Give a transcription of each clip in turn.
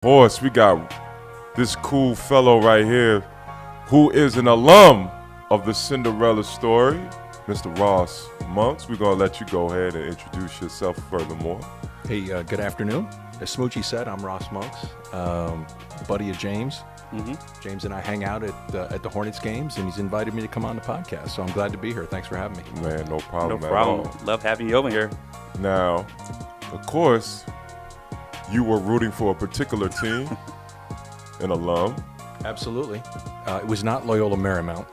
Horse, we got this cool fellow right here who is an alum of the Cinderella story, Mr. Ross Monks. We're going to let you go ahead and introduce yourself furthermore. Hey, good afternoon. As Smoochie said, I'm Ross Monks, buddy of James. James and I hang out at the Hornets games, and he's invited me to come on the podcast, so I'm glad to be here. Thanks for having me. Man, no problem No at problem. all. Love having you over here. Now, of course, you were rooting for a particular team, an alum. Absolutely. It was not Loyola Marymount.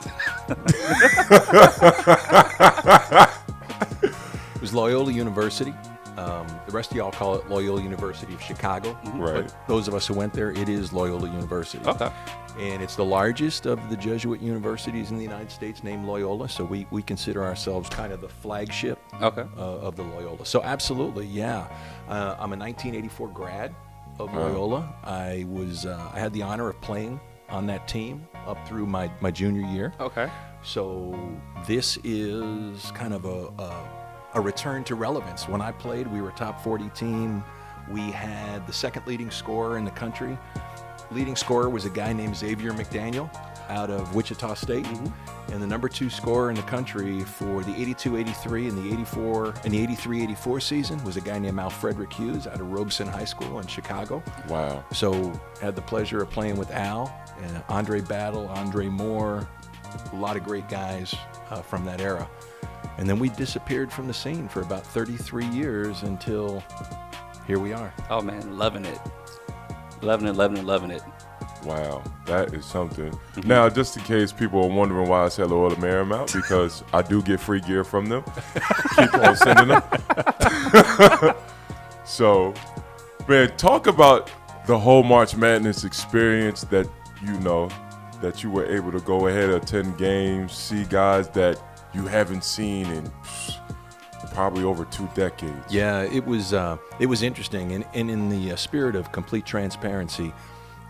It was Loyola University. The rest of y'all call it Loyola University of Chicago. Right. But those of us who went there, it is Loyola University. Okay. And it's the largest of the Jesuit universities in the United States named Loyola, so we consider ourselves kind of the flagship Okay. of the Loyola. So absolutely, yeah. I'm a 1984 grad of Loyola. I had the honor of playing on that team up through my junior year. Okay. So this is kind of a return to relevance. When I played, we were a top 40 team. We had the second leading scorer in the country. Leading scorer was a guy named Xavier McDaniel out of Wichita State. And the number 2 scorer in the country for the 82-83 and the 83-84 season was a guy named Al Frederick Hughes out of Robeson High School in Chicago. Wow. So had the pleasure of playing with Al, and Andre Battle, Andre Moore, a lot of great guys from that era. And then we disappeared from the scene for about 33 years until here we are. Oh man, loving it. Loving it. Wow, that is something. Now, just in case people are wondering why I said Loyola Marymount, because I do get free gear from them. Keep on sending them. So, man, talk about the whole March Madness experience that you were able to go ahead, attend games, see guys that you haven't seen in probably over 2 decades. Yeah, it was interesting. And in the spirit of complete transparency,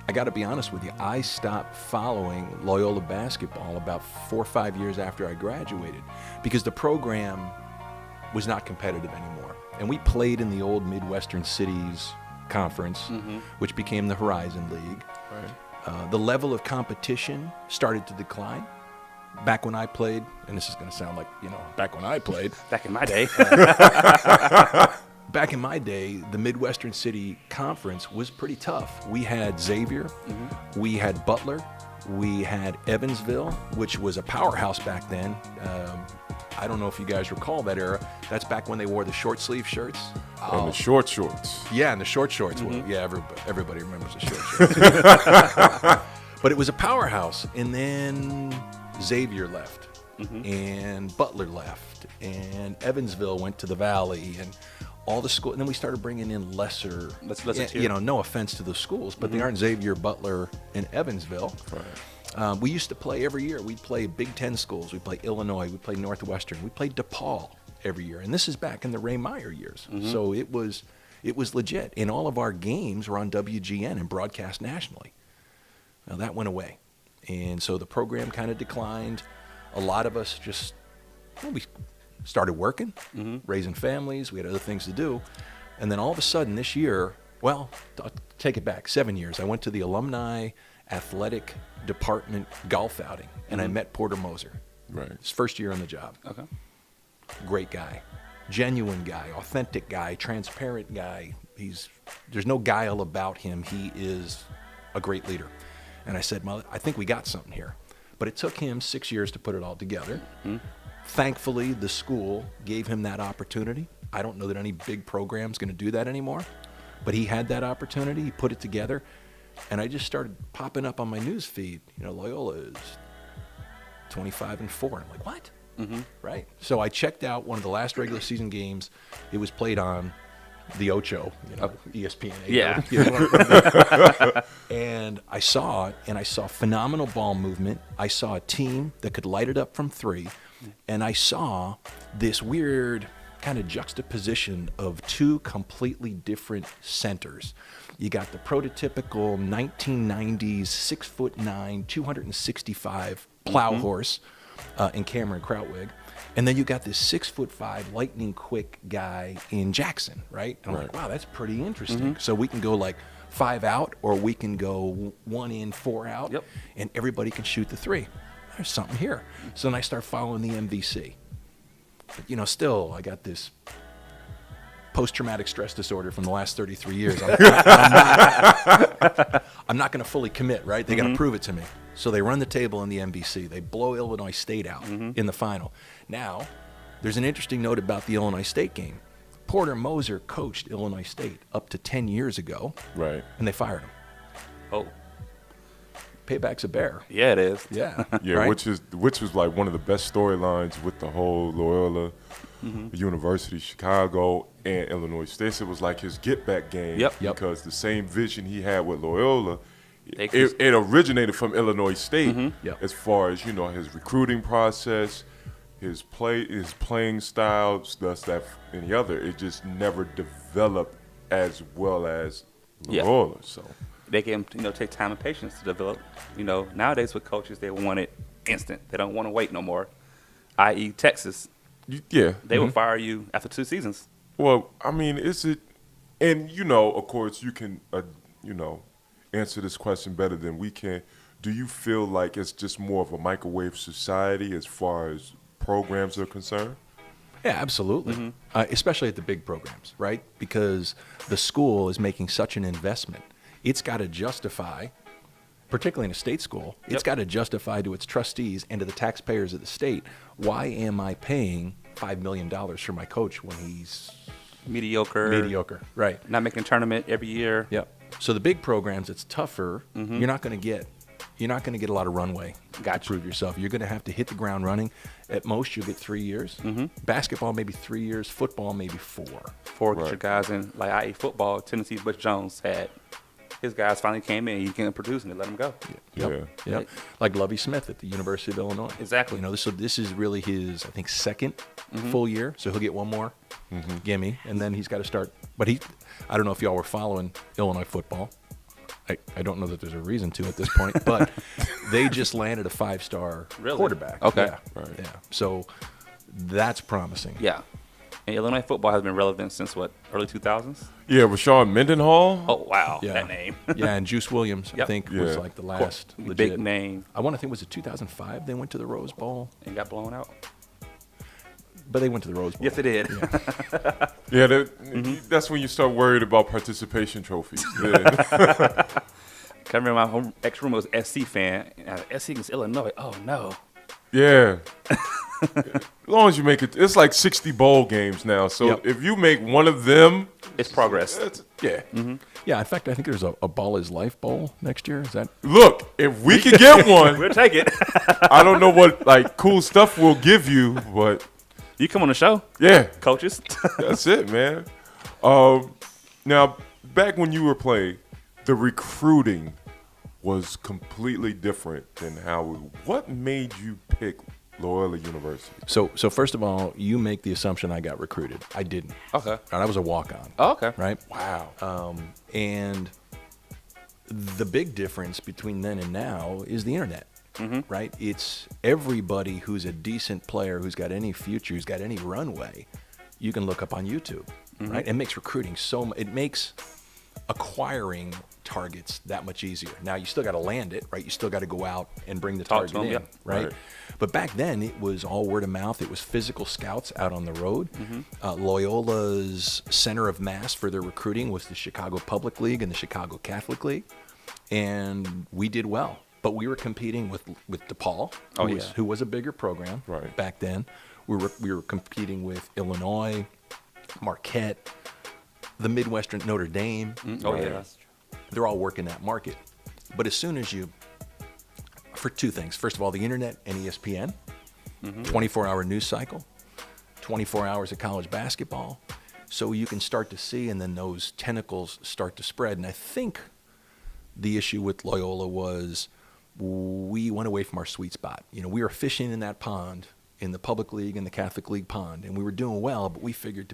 I got to be honest with you, I stopped following Loyola basketball about 4 or 5 years after I graduated because the program was not competitive anymore. And we played in the old Midwestern Cities Conference, which became the Horizon League. Right. The level of competition started to decline. Back when I played, and this is going to sound like, back when I played. Back in my day. Back in my day, the Midwestern City Conference was pretty tough. We had Xavier, we had Butler, we had Evansville, which was a powerhouse back then. I don't know if you guys recall that era. That's back when they wore the short sleeve shirts. And the short shorts. Yeah, and the short shorts. Well, yeah, everybody remembers the short shorts. But it was a powerhouse. And then Xavier left, and Butler left, and Evansville went to the Valley, and all the school. And then we started bringing in lesser tier. No offense to the schools, but they aren't Xavier, Butler, and Evansville. Right. We used to play every year. We'd play Big Ten schools. We'd play Illinois. We'd play Northwestern. We played DePaul every year. And this is back in the Ray Meyer years. So it was legit. And all of our games were on WGN and broadcast nationally. Now that went away. And so the program kind of declined. A lot of us we started working, raising families. We had other things to do. And then all of a sudden this year, well, I'll take it back, 7 years. I went to the alumni athletic department golf outing, and I met Porter Moser. Right. His first year on the job. Okay. Great guy, genuine guy, authentic guy, transparent guy. There's no guile about him. He is a great leader. And I said, well, I think we got something here. But it took him 6 years to put it all together. Thankfully, the school gave him that opportunity. I don't know that any big program's going to do that anymore. But he had that opportunity. He put it together. And I just started popping up on my news feed. Loyola is 25-4. I'm like, what? Right? So I checked out one of the last regular season games. It was played on the Ocho, ESPN. Yeah. And I saw it, and I saw phenomenal ball movement. I saw a team that could light it up from 3, and I saw this weird kind of juxtaposition of 2 completely different centers. You got the prototypical 1990s 6'9", 265 plow horse in Cameron Krautwig. And then you got this 6'5", lightning quick guy in Jackson, right? And I'm like, wow, that's pretty interesting. So we can go like 5 out, or we can go 1 in, 4 out, Yep. and everybody can shoot the 3. There's something here. So then I start following the MVC. But, still, I got this post-traumatic stress disorder from the last 33 years. I'm not going to fully commit, right? They got to prove it to me. So they run the table in the MVC. They blow Illinois State out in the final. Now, there's an interesting note about the Illinois State game. Porter Moser coached Illinois State up to 10 years ago, Right. and they fired him. Oh, Payback's a bear. yeah, it is. Yeah. Yeah, right? which was like one of the best storylines with the whole Loyola University, Chicago, and Illinois State. It was like his get back game. Yep. Yep. Because the same vision he had with Loyola, They it, could- it originated from Illinois State. Yep. As far as his recruiting process, his playing style, stuff that any other, it just never developed as well as Yeah. Loyola. So. They can, take time and patience to develop. Nowadays with coaches, they want it instant. They don't want to wait no more. I.e., Texas, Yeah. they will fire you after 2 seasons. Well, I mean, is it, and of course, you can, answer this question better than we can. Do you feel like it's just more of a microwave society as far as programs are concerned? Yeah, absolutely. Especially at the big programs, right? Because the school is making such an investment. It's got to justify, particularly in a state school, it's Yep. got to justify to its trustees and to the taxpayers of the state, why am I paying $5 million for my coach when he's Mediocre. mediocre? Right. Not making a tournament every year. Yep. So the big programs, it's tougher. You're not going to get a lot of runway to Gotcha. prove yourself. You're going to have to hit the ground running. At most, you'll get 3 years. Basketball, maybe 3 years. Football, maybe 4. For get Right. your guys in, like i.e. football, Tennessee Butch Jones had. His guys finally came in. He can't produce, and they let him go. Yep. Like Lovie Smith at the University of Illinois. Exactly. So this is really his, I think, second full year. So he'll get one more gimme, and then he's got to start. But I don't know if y'all were following Illinois football. I don't know that there's a reason to at this point, but they just landed a 5-star Really? quarterback. Okay. Yeah. Right. Yeah. So that's promising. Yeah. And Illinois football has been relevant since, early 2000s? Yeah, Rashawn Mendenhall. Oh, wow. Yeah. That name. Yeah, and Juice Williams, I Yep. think, was Yeah. like the last legit. Big name. I want to think, was it 2005 they went to the Rose Bowl? And got blown out. But they went to the Rose Bowl. Yes, it did. Yeah, that's when you start worried about participation trophies. Yeah. I remember my home ex-roommate was a SC fan. SC against Illinois. Oh, no. Yeah. As long as you make it, it's like 60 bowl games now. So Yep. if you make one of them, It's progress. that's, yeah. Yeah, in fact, I think there's a Ball is Life Bowl next year. Is that? Look, if we could get one, We'll take it. I don't know what cool stuff we'll give you, but You come on the show, yeah, coaches. that's it, man. Now, back when you were playing, the recruiting was completely different than what made you pick Loyola University? So first of all, you make the assumption I got recruited. I didn't. Okay. And I was a walk-on. Oh, okay. Right. Wow. And the big difference between then and now is the internet. Right? It's everybody who's a decent player, who's got any future, who's got any runway, you can look up on YouTube. Right? It makes recruiting it makes acquiring targets that much easier. Now you still got to land it, right? You still got to go out and bring the Talk target to 'em, in, yeah. right? Right. But back then it was all word of mouth. It was physical scouts out on the road. Loyola's center of mass for their recruiting was the Chicago Public League and the Chicago Catholic League, and we did well. But we were competing with DePaul, who was a bigger program Right. back then. We were competing with Illinois, Marquette, the Midwestern Notre Dame. Oh, Right. yeah. They're all working that market. But as soon as for two things. First of all, the internet and ESPN, 24-hour news cycle, 24 hours of college basketball. So you can start to see, and then those tentacles start to spread. And I think the issue with Loyola was we went away from our sweet spot. We were fishing in that pond, in the public league and the Catholic league pond, and we were doing well, but we figured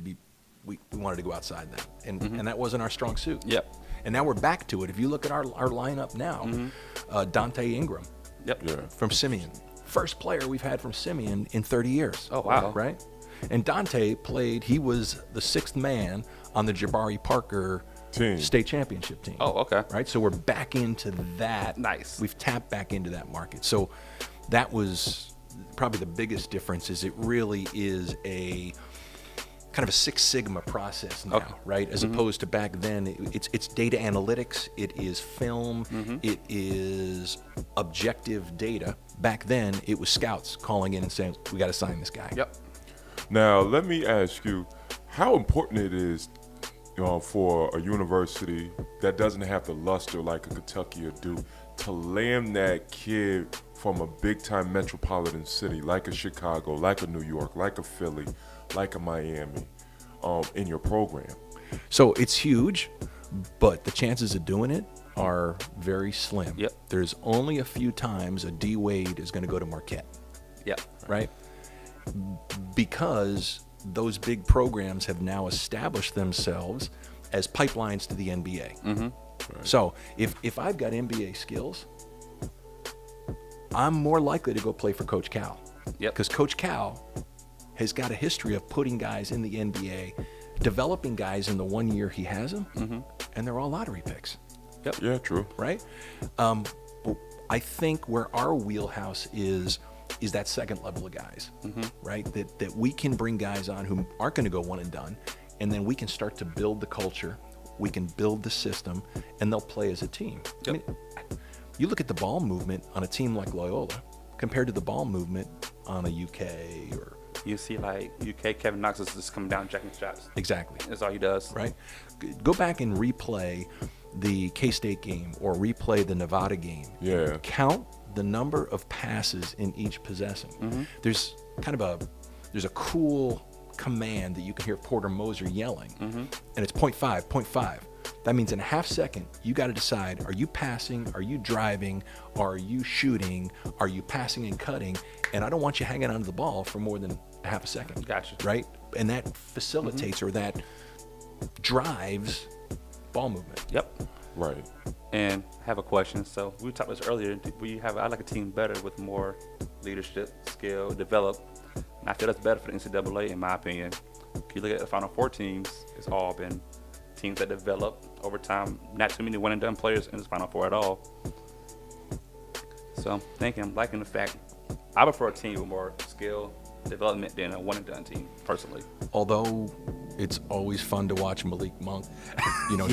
we wanted to go outside that. And that wasn't our strong suit. Yep. And now we're back to it. If you look at our lineup now, Dante Ingram Yep. Yeah. from Simeon, first player we've had from Simeon in 30 years. Oh, wow. Right? And Dante he was the sixth man on the Jabari Parker Team. state championship team. Oh, okay. Right? So we're back into that. Nice. We've tapped back into that market. So that was probably the biggest difference. Is it really is a kind of a Six Sigma process now, Okay. right? As opposed to back then, it's data analytics, it is film, it is objective data. Back then, it was scouts calling in and saying, "We got to sign this guy." Yep. Now, let me ask you how important it is for a university that doesn't have the luster like a Kentucky or Duke to land that kid from a big-time metropolitan city like a Chicago, like a New York, like a Philly, like a Miami in your program. So it's huge, but the chances of doing it are very slim. Yep. There's only a few times a D Wade is going to go to Marquette, Yep. right? Because those big programs have now established themselves as pipelines to the NBA. So if I've got NBA skills, I'm more likely to go play for Coach Cal. Yep. Because Coach Cal has got a history of putting guys in the NBA, developing guys in the 1 year he has them, and they're all lottery picks, Yeah, true. right? But I think where our wheelhouse is that second level of guys, right? That we can bring guys on who aren't going to go one and done, and then we can start to build the culture, we can build the system, and they'll play as a team. I mean, you look at the ball movement on a team like Loyola compared to the ball movement on a UK or You see, like UK, Kevin Knox is just coming down jacking shots. exactly. That's all he does. Right? Go back and replay the K-State game or replay the Nevada game. Yeah. Count the number of passes in each possession. There's kind of there's a cool command that you can hear Porter Moser yelling, and it's 0.5, 0.5. That means in a half second, you got to decide, are you passing, are you driving, are you shooting, are you passing and cutting? And I don't want you hanging onto the ball for more than a half a second. Gotcha. Right? And that facilitates or that drives ball movement. Yep. Right. And I have a question. So we talked about this earlier. I like a team better with more leadership, skill, develop. And I feel that's better for the NCAA, in my opinion. If you look at the Final Four teams, it's all been teams that develop over time. Not too many one and done players in this Final Four at all. So I'm liking the fact I prefer a team with more skill, development than a one and done team, personally. Although it's always fun to watch Malik Monk,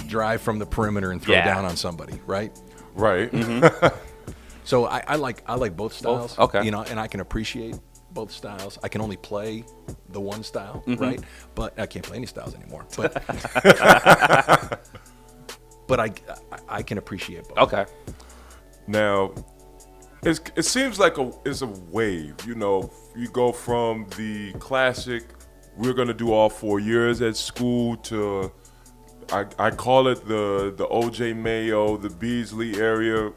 drive from the perimeter and throw Yeah. down on somebody, right? Right. So I like both styles. Both? Okay. And I can appreciate both styles. I can only play the one style, right? But I can't play any styles anymore. But but I can appreciate both. Okay. Now, it seems like it's a wave. You go from the classic, we're going to do all 4 years at school, to I call it the O.J. Mayo, the Beasley era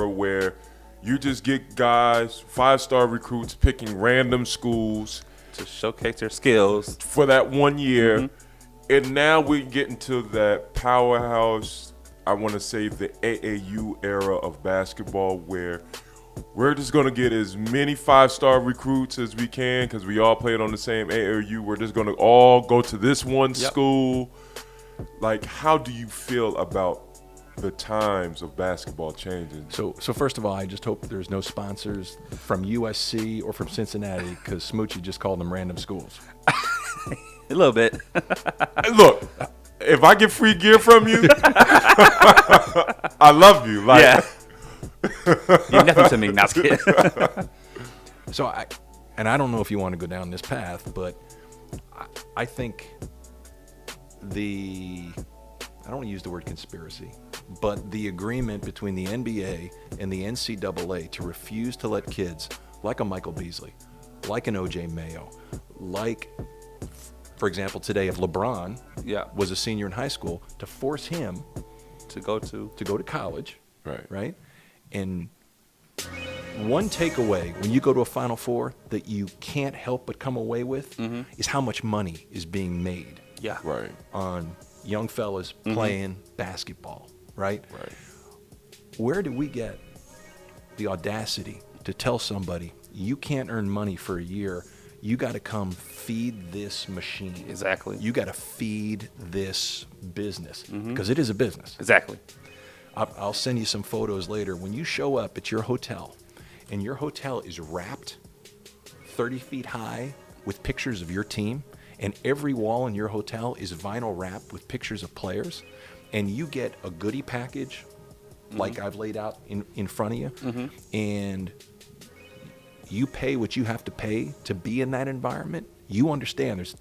where you just get guys, 5-star recruits picking random schools To showcase their skills. for that 1 year. And now we're getting to that powerhouse, I want to say the AAU era of basketball, where we're just going to get as many 5-star recruits as we can because we all played on the same AAU. We're just going to all go to this one school. Like, how do you feel about the times of basketball changing? So first of all, I just hope there's no sponsors from USC or from Cincinnati because Smoochie just called them random schools. A little bit. Hey, look, if I get free gear from you, I love you. Like, Yeah. You're nothing to me. Not kidding. So I don't know if you want to go down this path, but I think I don't want to use the word conspiracy, but the agreement between the NBA and the NCAA to refuse to let kids like a Michael Beasley, like an O.J. Mayo, like, for example, today if LeBron was a senior in high school, to force him to go to college, right. And one takeaway when you go to a Final Four that you can't help but come away with is how much money is being made Yeah. Right. on young fellas playing basketball, right? Right. Where do we get the audacity to tell somebody you can't earn money for a year, You got to come feed this machine. Exactly. You got to feed this business because it is a business. Exactly. I'll send you some photos later. When you show up at your hotel and your hotel is wrapped 30 feet high with pictures of your team, and every wall in your hotel is vinyl wrapped with pictures of players, and you get a goodie package like I've laid out in front of you, and you pay what you have to pay to be in that environment, you understand there's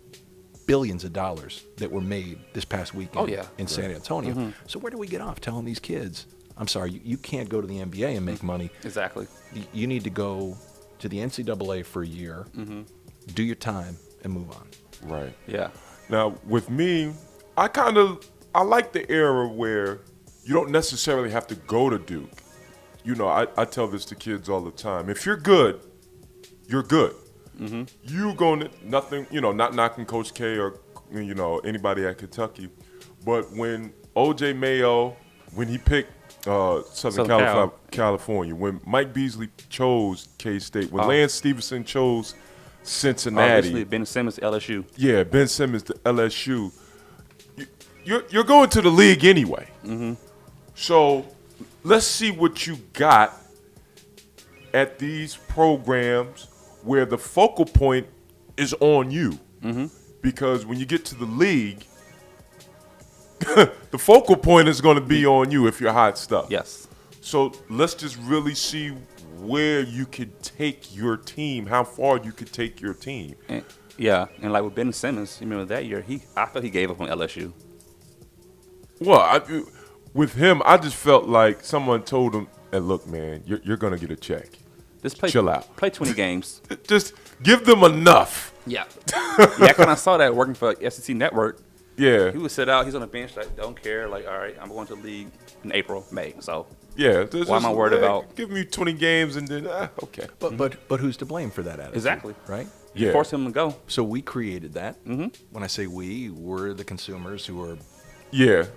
billions of dollars that were made this past weekend in San Antonio. So where do we get off telling these kids, I'm sorry, you can't go to the NBA and make money. Exactly. You need to go to the NCAA for a year, do your time, and move on. Right. Yeah. Now, with me, I like the era where you don't necessarily have to go to Duke. You know, I tell this to kids all the time. If you're good, you're good. You going to nothing, you know, not knocking Coach K or, you know, anybody at Kentucky. But when O.J. Mayo, when he picked Southern California, when Mike Beasley chose K-State, when Lance Stevenson chose Cincinnati. Obviously, Ben Simmons, LSU. Yeah, Ben Simmons to LSU. You're going to the league anyway. So let's see what you got at these programs where the focal point is on you. Because when you get to the league, the focal point is going to be on you if you're hot stuff. Yes. So let's just really see where you could take your team, how far you could take your team. And like with Ben Simmons, you remember that year, I thought he gave up on LSU. Well, with him, I just felt like someone told him, hey, look, man, you're going to get a check. Chill out. Play 20 games. Just give them enough. Yeah. I kind of saw that working for SEC Network. Yeah. He would sit out. He's on the bench, like, don't care. Like, all right, I'm going to the league in April, May. So, yeah. Why am I worried about? Give me 20 games and then, okay. But who's to blame for that attitude? Exactly. Right? You force him to go. So we created that. When I say we're the consumers who are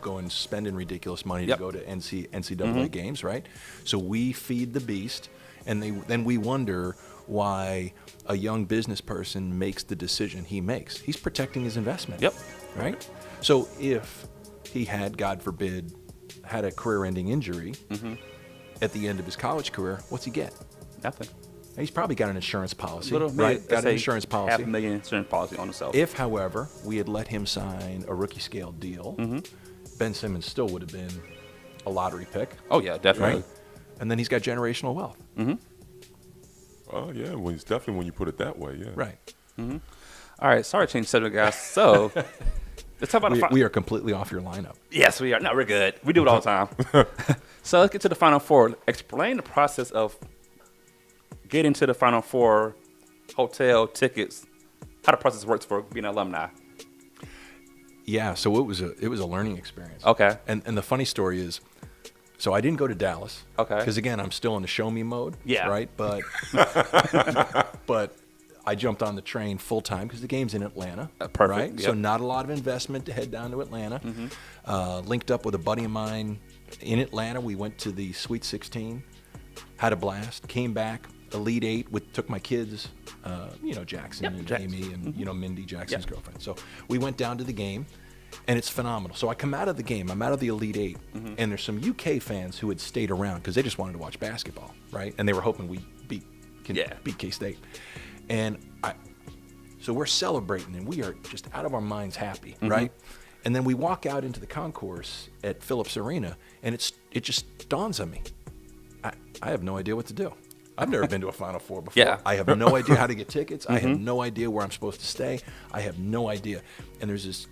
going spending ridiculous money to go to NCAA games, right? So we feed the beast, and then we wonder why a young business person makes the decision he makes. He's protecting his investment. Yep. Right? So if he had, God forbid, had a career-ending injury at the end of his college career, what's he get? Nothing. He's probably got an insurance policy, Little right? Got an insurance policy. $500,000 insurance policy on himself. If, however, we had let him sign a rookie scale deal, Ben Simmons still would have been a lottery pick. Oh, yeah, definitely. Right? And then he's got generational wealth. Oh, yeah. Well, it's definitely when you put it that way, yeah. Right. All right, sorry to change the subject, guys. So, let's talk about we are completely off your lineup. Yes, we are. No, we're good. We do it all the time. So, let's get to the Final Four. Explain the process of getting to the Final Four, hotel, tickets, how the process works for being an alumni. Yeah, so it was a learning experience. Okay. And the funny story is, so I didn't go to Dallas. Okay. Because again, I'm still in the show me mode. Yeah. Right. But but I jumped on the train full time because the game's in Atlanta. Perfect. Right. Yep. So not a lot of investment to head down to Atlanta. Linked up with a buddy of mine in Atlanta. We went to the Sweet 16, had a blast. Came back. Elite Eight took my kids, Jackson and Jackson. Amy and Mindy, Jackson's girlfriend. So we went down to the game, and it's phenomenal. So I come out of the game, I'm out of the Elite Eight, and there's some UK fans who had stayed around because they just wanted to watch basketball, right? And they were hoping we beat K-State. And so we're celebrating, and we are just out of our minds happy, right? And then we walk out into the concourse at Phillips Arena, and it just dawns on me. I have no idea what to do. I've never been to a Final Four before. Yeah. I have no idea how to get tickets. I have no idea where I'm supposed to stay. I have no idea. And there's this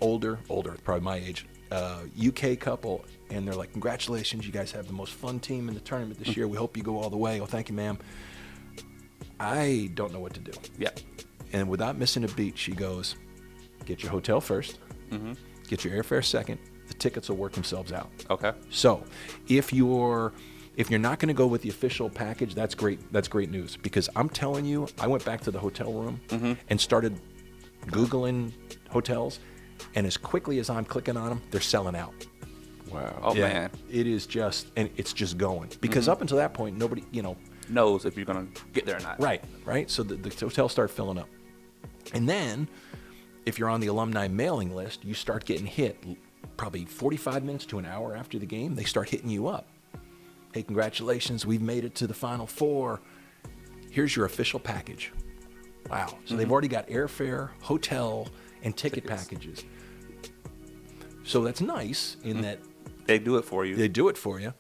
older, probably my age, UK couple, and they're like, congratulations, you guys have the most fun team in the tournament this year. We hope you go all the way. Oh, thank you, ma'am. I don't know what to do. Yeah. And without missing a beat, she goes, get your hotel first, get your airfare second. The tickets will work themselves out. Okay. So if you're not going to go with the official package, that's great. That's great news, because I'm telling you, I went back to the hotel room and started Googling hotels, and as quickly as I'm clicking on them, they're selling out. Wow. Oh, Yeah, man. it is just, and it's just going, because up until that point, nobody, knows if you're gonna get there or not. Right. So the hotels start filling up. And then if you're on the alumni mailing list, you start getting hit probably 45 minutes to an hour after the game. They start hitting you up. Hey, congratulations, we've made it to the Final Four. Here's your official package. Wow. So they've already got airfare, hotel, and ticket packages. So that's nice in that They do it for you. they do it for you,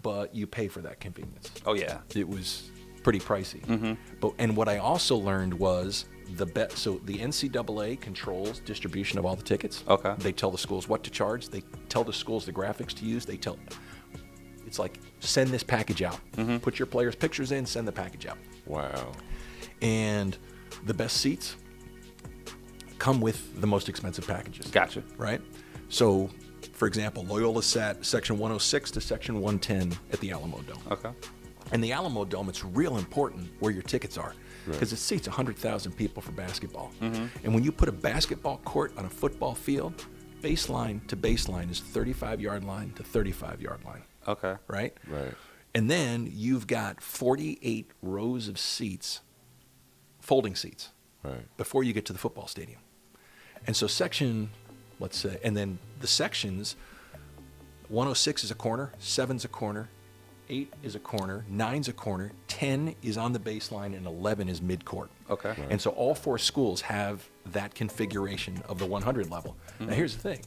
but you pay for that convenience. Oh yeah. It was pretty pricey. And what I also learned was so the NCAA controls distribution of all the tickets. Okay. They tell the schools what to charge. They tell the schools the graphics to use. It's like, send this package out. Put your players' pictures in, send the package out. Wow. And the best seats come with the most expensive packages. Gotcha. Right? So, for example, Loyola sat section 106 to section 110 at the Alamo Dome. Okay. And the Alamo Dome, it's real important where your tickets are because it seats 100,000 people for basketball. And when you put a basketball court on a football field, baseline to baseline is 35-yard line to 35-yard line, Okay. right? Right. And then you've got 48 rows of seats, folding seats, Right. before you get to the football stadium. And so let's say, and then the sections, 106 is a corner, 7's a corner, 8 is a corner, 9's a corner, 10 is on the baseline, and 11 is midcourt. Okay. Right. And so all four schools have that configuration of the 100 level. Now here's the thing.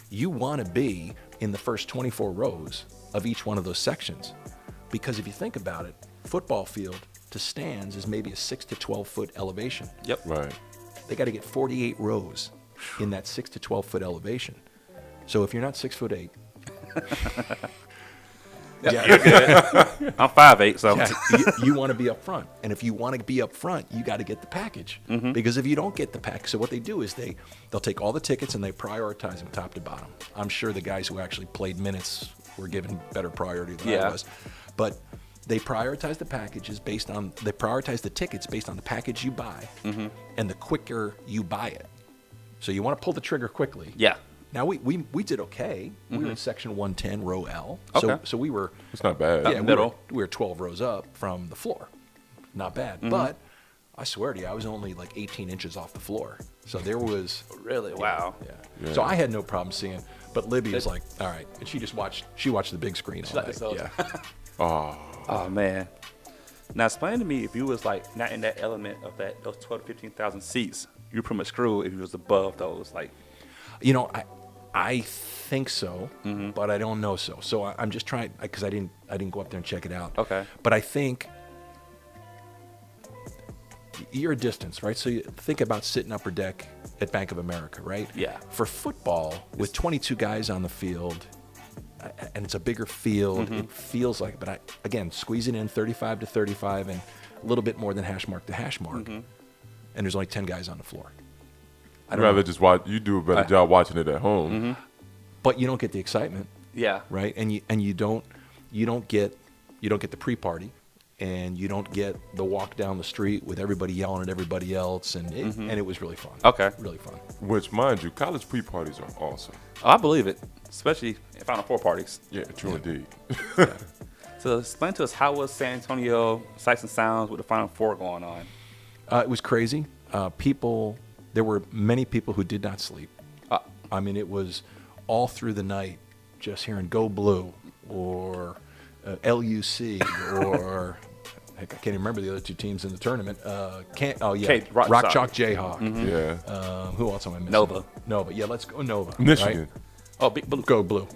You want to be in the first 24 rows of each one of those sections. Because if you think about it, football field to stands is maybe a 6 to 12 foot elevation. Yep. Right. They got to get 48 rows in that 6 to 12 foot elevation. So if you're not 6'8", I'm 5'8", so you want to be up front. And if you want to be up front, you got to get the package. Because if you don't get the package, so what they do is they'll take all the tickets and they prioritize them top to bottom. I'm sure the guys who actually played minutes were given better priority than I was. But they prioritize the prioritize the tickets based on the package you buy and the quicker you buy it. So you want to pull the trigger quickly. yeah. Now we did okay. We were in section 110, row L. Okay. So we were It's not bad. middle. we were 12 rows up from the floor. Not bad. But I swear to you, I was only like 18 inches off the floor. So there was Really? Wow. yeah. So I had no problem seeing. But Libby was like, all right, and she watched the big screen all liked night. the cell. Yeah. Oh man. Now explain to me, if you was like not in that element of those 12 to 15,000 seats, you're pretty much screwed if you was above those. Like, You know, I think so, but I don't know so. So I'm just trying because I didn't go up there and check it out. Okay. But I think you're a distance, right? So you think about sitting upper deck at Bank of America, right? Yeah. For football, with 22 guys on the field, and it's a bigger field, it feels like. But again, squeezing in 35 to 35 and a little bit more than hash mark to hash mark, and there's only 10 guys on the floor. I'd rather just watch. You do a better job watching it at home. But you don't get the excitement, yeah. right? And you don't get the pre-party, and you don't get the walk down the street with everybody yelling at everybody else, and it was really fun. Okay. Really fun. Which, mind you, college pre-parties are awesome. Oh, I believe it, especially in Final Four parties. Yeah, true indeed. So explain to us, how was San Antonio sights and sounds with the Final Four going on? It was crazy. There were many people who did not sleep. I mean, it was all through the night, just hearing "Go Blue" or LUC or heck, I can't even remember the other two teams in the tournament. Rock Chalk Jayhawk. Yeah. Who else am I missing? Nova. Yeah, let's go Nova. Michigan. Right? Oh, Big Blue. Go Blue.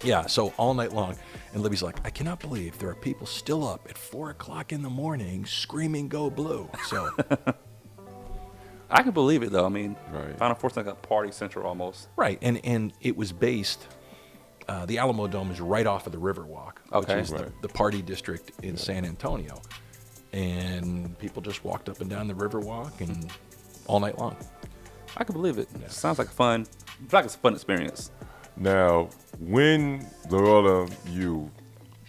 Yeah, so all night long. And Libby's like, I cannot believe there are people still up at 4 o'clock in the morning screaming "Go Blue." So. I can believe it though. I mean, Right. Final Four's like a party central almost. Right, and it was based. The Alamo Dome is right off of the Riverwalk, Okay. which is Right. the party district in San Antonio, and people just walked up and down the Riverwalk and all night long. I can believe it. Sounds like fun. It's like it's a fun experience. Now, when Loyola U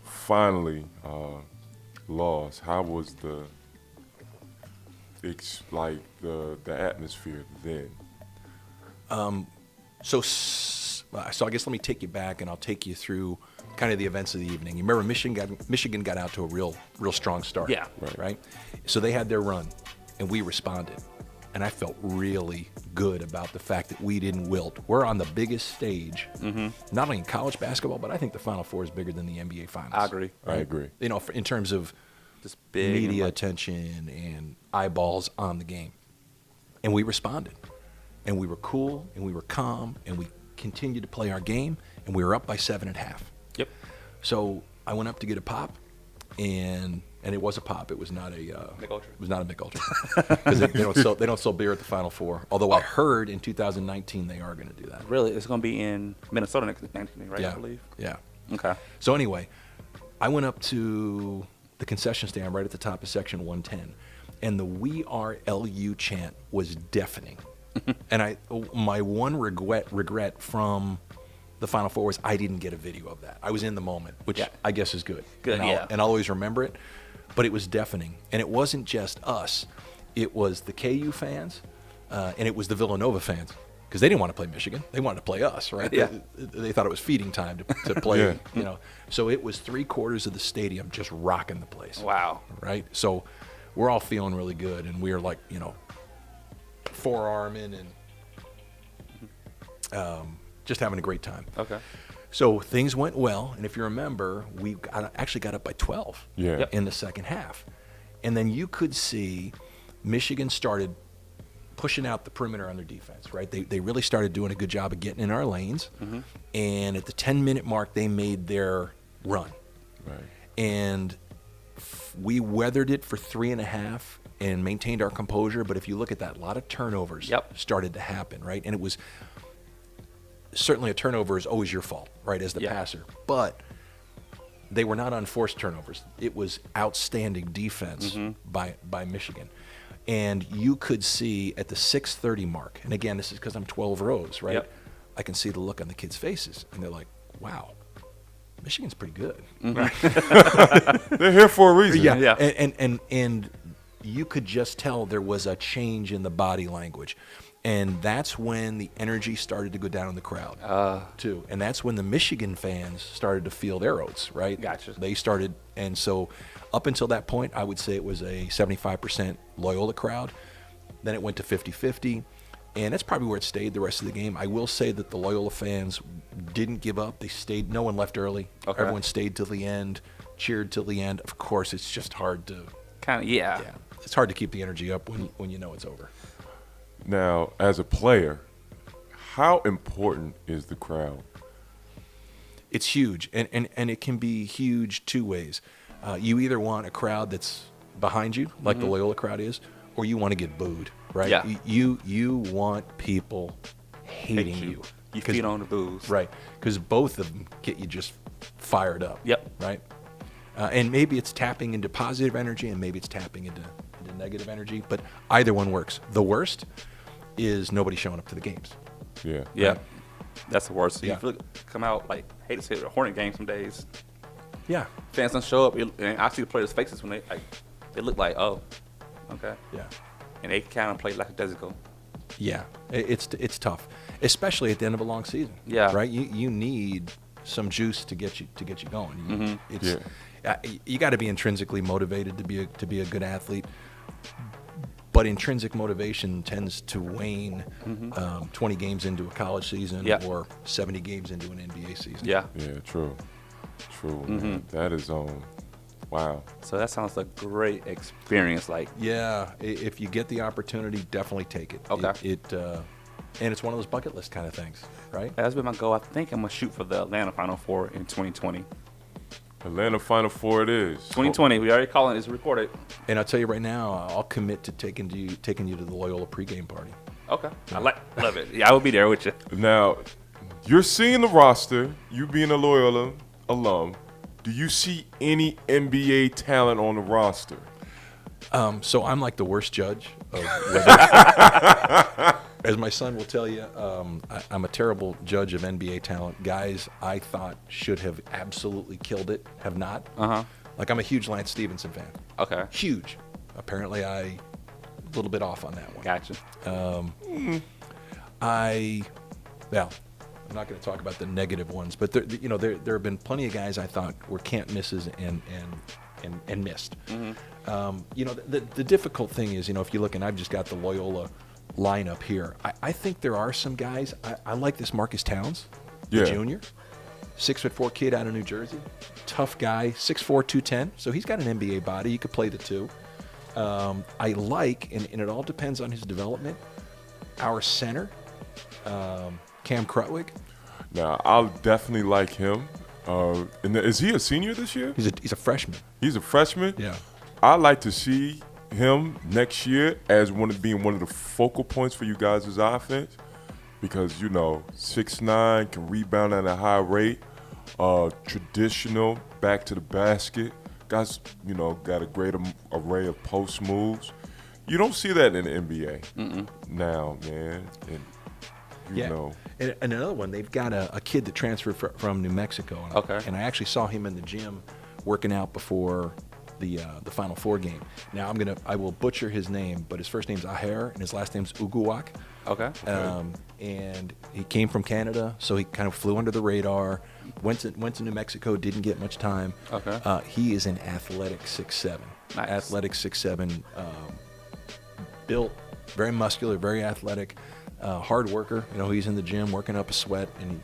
finally lost, how was the atmosphere then? So I guess let me take you back, and I'll take you through kind of the events of the evening. You remember Michigan got out to a real strong start. Yeah. Right. So they had their run, and we responded, and I felt really good about the fact that we didn't wilt. We're on the biggest stage, not only in college basketball, but I think the Final Four is bigger than the NBA Finals. I agree. I agree. You know, in terms of Just big. and, media like, attention and eyeballs on the game. And we responded. And we were cool, and we were calm, and we continued to play our game, and we were up by 7 at half. Yep. So I went up to get a pop, and it was a pop. It was not a Mick Ultra. It was not a Mick Ultra because they don't sell beer at the Final Four. Although I heard in 2019 they are going to do that. Really, it's going to be in Minnesota next 19, right? Yeah, I believe. yeah. Okay. So anyway, I went up to the concession stand right at the top of section 110, and the "We Are LU" chant was deafening. And my one regret from the Final Four was I didn't get a video of that. I was in the moment, which Yeah. I guess is good. Good, and I'll always remember it. But it was deafening, and it wasn't just us; it was the KU fans, and it was the Villanova fans. Because they didn't want to play Michigan, they wanted to play us, right? Yeah. They thought it was feeding time to play, Yeah. you know. So it was 3/4 of the stadium just rocking the place. Wow. Right? So we're all feeling really good, and we are like, forearming and just having a great time. Okay. So things went well, and if you remember, we actually got up by 12 Yeah. Yep. in the second half. And then you could see Michigan started pushing out the perimeter on their defense, right? They really started doing a good job of getting in our lanes. And at the 10-minute mark, they made their run. Right. And we weathered it for 3.5 and maintained our composure. But if you look at that, a lot of turnovers Yep. started to happen, right? And it was certainly a turnover is always your fault, right, as the Yeah. passer. But they were not unforced turnovers. It was outstanding defense by Michigan. And you could see at the 6:30 mark, and again, this is because I'm 12 rows, right? Yep. I can see the look on the kids' faces, and they're like, wow, Michigan's pretty good. They're here for a reason. Yeah. And you could just tell there was a change in the body language. And that's when the energy started to go down in the crowd, too. And that's when the Michigan fans started to feel their oats, right? Gotcha. They started, and so up until that point, I would say it was a 75% Loyola crowd. Then it went to 50-50, and that's probably where it stayed the rest of the game. I will say that the Loyola fans didn't give up. They stayed. No one left early. Okay. Everyone stayed till the end, cheered till the end. Of course, it's just hard to, Kind of, yeah. it's hard to keep the energy up when you know it's over. Now, as a player, how important is the crowd? It's huge, and it can be huge two ways. You either want a crowd that's behind you, like the Loyola crowd is, or you want to get booed, right? Yeah. You want people hating you. You 'Cause- feed on the booze. Right, because both of them get you just fired up. Yep. Right? And maybe it's tapping into positive energy, and maybe it's tapping into negative energy, but either one works. The worst is nobody showing up to the games. Yeah. Yeah. That's the worst. So Yeah. you feel, come out, like, hate to say it, a Hornet game some days. Yeah. Fans don't show up, and I see the players' faces when they look like, oh, okay. Yeah. And they kind of play like a desert goal. Yeah, it's tough, especially at the end of a long season. Yeah. Right. You need some juice to get you going. It's you got to be intrinsically motivated to be a good athlete, but intrinsic motivation tends to wane 20 games into a college season Yeah. or 70 games into an NBA season. Yeah. Yeah, true. Man. That is wow. So that sounds like a great experience. Like, Yeah, if you get the opportunity, definitely take it. Okay. And it's one of those bucket list kind of things, right? that's been my goal. I think I'm going to shoot for the Atlanta Final Four in 2020. Atlanta Final Four it is. 2020, we already calling it. It's recorded. And I'll tell you right now, I'll commit to taking you to the Loyola pregame party. Okay. Love it. Yeah, I will be there with you. Now, you're seeing the roster, you being a Loyola alum, do you see any NBA talent on the roster? So I'm like the worst judge of whether, as my son will tell you, I'm a terrible judge of NBA talent. Guys I thought should have absolutely killed it have not. Like I'm a huge Lance Stevenson fan. Okay. Huge. Apparently a little bit off on that one. Gotcha. I'm not going to talk about the negative ones, but there have been plenty of guys I thought were can't misses and missed. The difficult thing is, if you look, and I've just got the Loyola lineup here, I think there are some guys. I like this Marcus Towns, the junior, 6'4" kid out of New Jersey, tough guy, 6'4", 210. So he's got an NBA body. He could play the two. I like, and it all depends on his development, our center, Cam Krutwig. Now, I'll definitely like him. And is he a senior this year? He's a freshman. He's a freshman? Yeah. I like to see him next year as being one of the focal points for you guys' offense because, 6'9", can rebound at a high rate, traditional, back to the basket. Guys, got a great array of post moves. You don't see that in the NBA now, man. And you know. And another one, they've got a kid that transferred from New Mexico. And I actually saw him in the gym working out before the Final Four game. Now I will butcher his name, but his first name's Aher and his last name's Uguak. Okay. And he came from Canada, so he kind of flew under the radar. Went to New Mexico, didn't get much time. Okay. He is an athletic 6'7". Nice. Athletic 6'7", built, very muscular, very athletic, hard worker. He's in the gym working up a sweat, and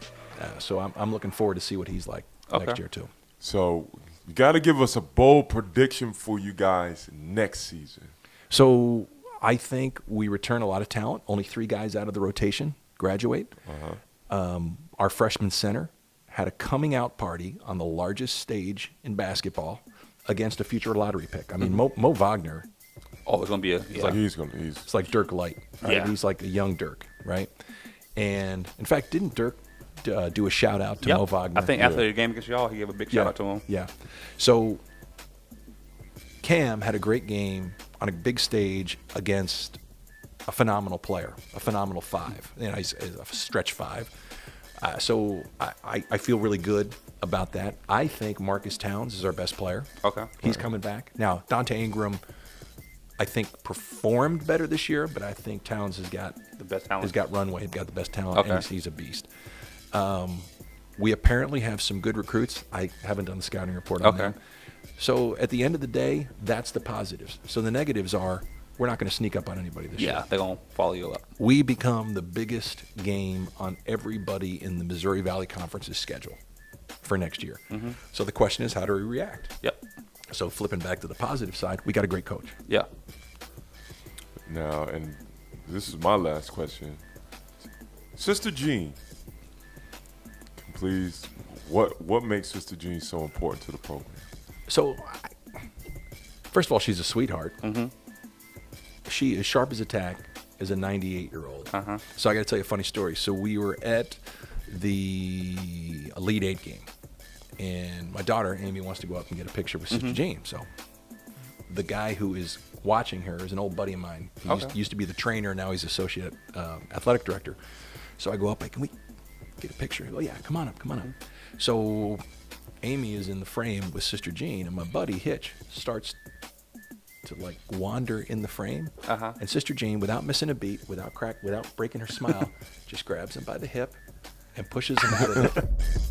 so I'm looking forward to see what he's like next year too. So you got to give us a bold prediction for you guys next season. So I think we return a lot of talent. Only 3 guys out of the rotation graduate. Our freshman center had a coming out party on the largest stage in basketball against a future lottery pick. I mean, Mo Wagner. Oh, it's gonna be It's like Dirk Light. Right? Yeah. He's like a young Dirk, right? And in fact, didn't Dirk do a shout out to Mo Wagner? I think after the game against y'all, he gave a big shout out to him. Yeah. So Cam had a great game on a big stage against a phenomenal player, a phenomenal 5. He's a stretch 5. So I feel really good about that. I think Marcus Towns is our best player. Okay. He's coming back. Now, Dante Ingram, I think, performed better this year, but I think Towns has got the best talent. He's got runway. He's got the best talent, Okay. and he's a beast. We apparently have some good recruits. I haven't done the scouting report on them. So at the end of the day, that's the positives. So the negatives are we're not going to sneak up on anybody this year. Yeah, they're gonna follow you up. We become the biggest game on everybody in the Missouri Valley Conference's schedule for next year. So the question is, how do we react? Yep. So flipping back to the positive side, we got a great coach. Yeah. Now, and this is my last question. Sister Jean, please, what makes Sister Jean so important to the program? So, first of all, she's a sweetheart. She is sharp as a tack as a 98-year-old. So I got to tell you a funny story. So we were at the Elite 8 game, and my daughter, Amy, wants to go up and get a picture with Sister Jean. So the guy who is watching her is an old buddy of mine. He used to be the trainer. Now he's associate athletic director. So I go up, can we get a picture? Oh, yeah, come on up. So Amy is in the frame with Sister Jean, and my buddy Hitch starts to wander in the frame. And Sister Jean, without missing a beat, without breaking her smile, just grabs him by the hip and pushes him out of it.